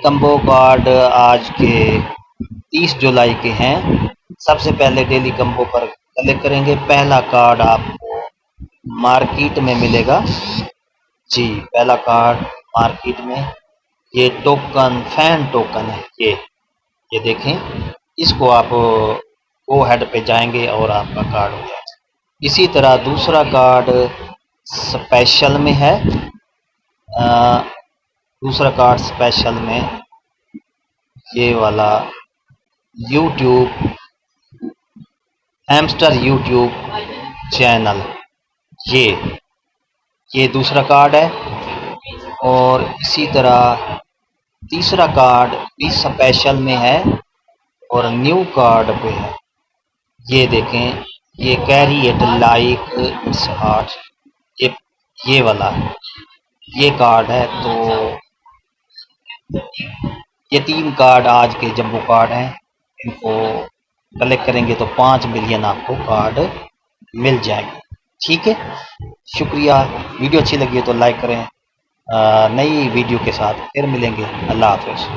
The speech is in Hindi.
कम्बो कार्ड आज के 30 जुलाई के हैं। सबसे पहले डेली कम्बो पर क्लिक करेंगे। पहला कार्ड आपको मार्केट में मिलेगा जी। पहला कार्ड मार्केट में, ये टोकन फैन टोकन है। ये देखें, इसको आप गो हेड पे जाएंगे और आपका कार्ड हो जाएगा। इसी तरह दूसरा कार्ड स्पेशल में है। दूसरा कार्ड स्पेशल में ये वाला यूट्यूब हैमस्टर यूट्यूब चैनल, ये दूसरा कार्ड है। और इसी तरह तीसरा कार्ड भी स्पेशल में है और न्यू कार्ड पे है। ये देखें, ये carry it like its heart, ये वाला ये कार्ड है। तो ये 3 कार्ड आज के जंबो कार्ड हैं। इनको कलेक्ट करेंगे तो 5 मिलियन आपको कार्ड मिल जाएंगे। ठीक है, शुक्रिया। वीडियो अच्छी लगी है तो लाइक करें। नई वीडियो के साथ फिर मिलेंगे। अल्लाह हाफ़िज़।